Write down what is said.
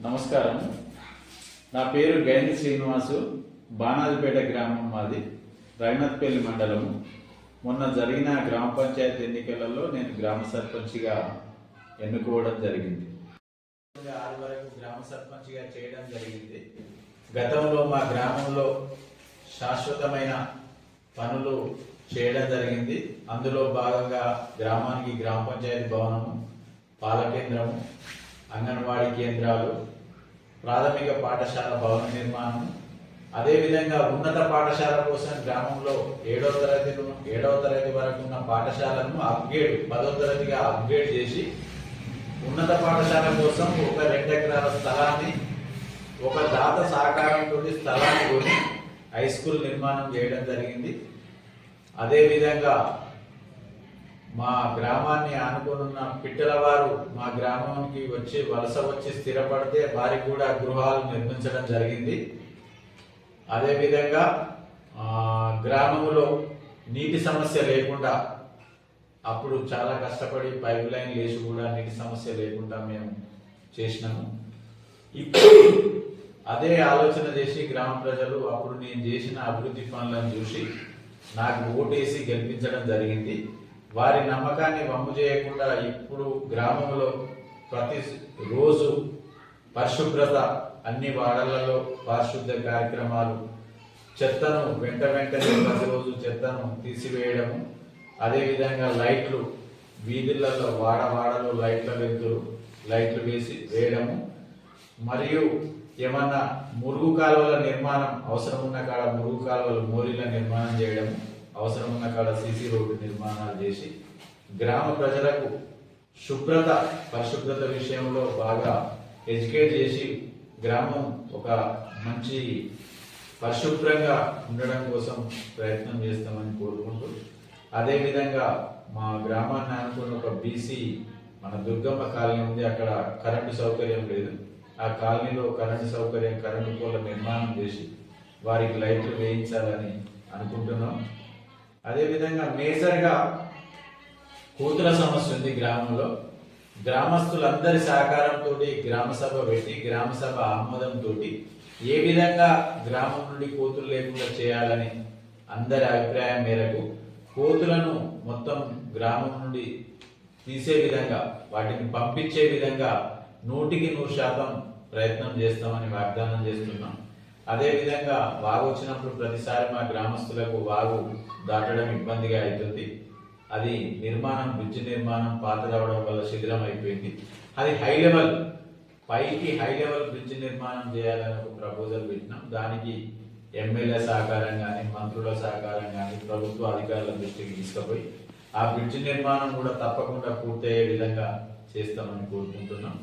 నమస్కారం. నా పేరు గైంది శ్రీనివాసు. బాణాదిపేట గ్రామం మాది, రఘునాథ్పల్లి మండలము. మొన్న జరిగిన గ్రామ పంచాయతీ ఎన్నికలలో నేను గ్రామ సర్పంచ్గా ఎన్నుకోవడం జరిగింది. 6 వరకు గ్రామ సర్పంచ్గా చేయడం జరిగింది. గతంలో మా గ్రామంలో శాశ్వతమైన పనులు చేయడం జరిగింది. అందులో భాగంగా గ్రామానికి గ్రామ పంచాయతీ భవనము, పాలకేంద్రము, అంగన్వాడీ కేంద్రాలు, ప్రాథమిక పాఠశాల భవన నిర్మాణం, అదేవిధంగా ఉన్నత పాఠశాల కోసం గ్రామంలో 7వ తరగతి వరకు ఉన్న పాఠశాలను అప్గ్రేడ్ 10వ తరగతిగా అప్గ్రేడ్ చేసి ఉన్నత పాఠశాల కోసం ఒక 2 ఎకరాల స్థలాన్ని ఒక దాత సహకారంతో స్థలాన్ని కొని హై స్కూల్ నిర్మాణం చేయడం జరిగింది. అదేవిధంగా మా గ్రామాన్ని ఆనుకున్న పిట్టల వారు మా గ్రామానికి వలస వచ్చి స్థిరపడితే వారికి కూడా గృహాలు నిర్మించడం జరిగింది. అదేవిధంగా గ్రామంలో నీటి సమస్య లేకుండా, అప్పుడు చాలా కష్టపడి పైప్ లైన్ వేసి కూడా నీటి సమస్య లేకుండా మేము చేసినాము. ఇప్పుడు అదే ఆలోచన చేసి గ్రామ ప్రజలు అప్పుడు నేను చేసిన అభివృద్ధి పనులను చూసి నాకు ఓటేసి గెలిపించడం జరిగింది. వారి నమ్మకాన్ని వమ్ము చేయకుండా ఇప్పుడు గ్రామంలో ప్రతి రోజు పరిశుభ్రత, అన్ని వాడలలో పారిశుద్ధ కార్యక్రమాలు, చెత్తను వెంటనే ప్రతిరోజు చెత్తను తీసివేయడము, అదేవిధంగా లైట్లు వీధులలో వాడలో లైట్లు వేయడము, మరియు ఏమన్నా మురుగు కాలువల నిర్మాణం అవసరం ఉన్న కాడ మురుగు కాలువల మోరీల నిర్మాణం చేయడము, అవసరం ఉన్న కాడ సీసీ రోడ్డు నిర్మాణాలు చేసి గ్రామ ప్రజలకు పరిశుభ్రత విషయంలో బాగా ఎడ్యుకేట్ చేసి గ్రామం ఒక మంచి పరిశుభ్రంగా ఉండడం కోసం ప్రయత్నం చేస్తామని కోరుకుంటూ, అదేవిధంగా మా గ్రామాన్ని అనుకున్న ఒక బీసీ మన దుర్గమ్మ కాలనీ ఉంది. అక్కడ కరెంటు సౌకర్యం లేదు. ఆ కాలనీలో కరెంటు పోల నిర్మాణం చేసి వారికి లైట్లు వేయించాలని అనుకుంటున్నాం. అదేవిధంగా మేజర్గా కూతుల సమస్య ఉంది గ్రామంలో. గ్రామస్తులందరి సహకారంతో గ్రామ సభ పెట్టి గ్రామ సభ ఆమోదంతో ఏ విధంగా గ్రామం నుండి కోతులు లేకుండా చేయాలని అందరి అభిప్రాయం మేరకు కోతులను మొత్తం గ్రామం నుండి తీసే విధంగా, వాటిని పంపించే విధంగా 100% ప్రయత్నం చేస్తామని వాగ్దానం చేస్తున్నాం. అదేవిధంగా వాగు వచ్చినప్పుడు ప్రతిసారి మా గ్రామస్తులకు వాగు దాటడం ఇబ్బందిగా అవుతుంది. అది బ్రిడ్జ్ నిర్మాణం పాతదవడం వల్ల శిథిలం అయిపోయింది. అది పైకి హై లెవెల్ బ్రిడ్జ్ నిర్మాణం చేయాలని ఒక ప్రపోజల్ పెట్టినాం. దానికి ఎమ్మెల్యే సహకారం కానీ, మంత్రుల సహకారం కానీ, ప్రభుత్వ అధికారుల దృష్టికి తీసుకుపోయి ఆ బ్రిడ్జ్ నిర్మాణం కూడా తప్పకుండా పూర్తయ్యే విధంగా చేస్తామని కోరుకుంటున్నాం.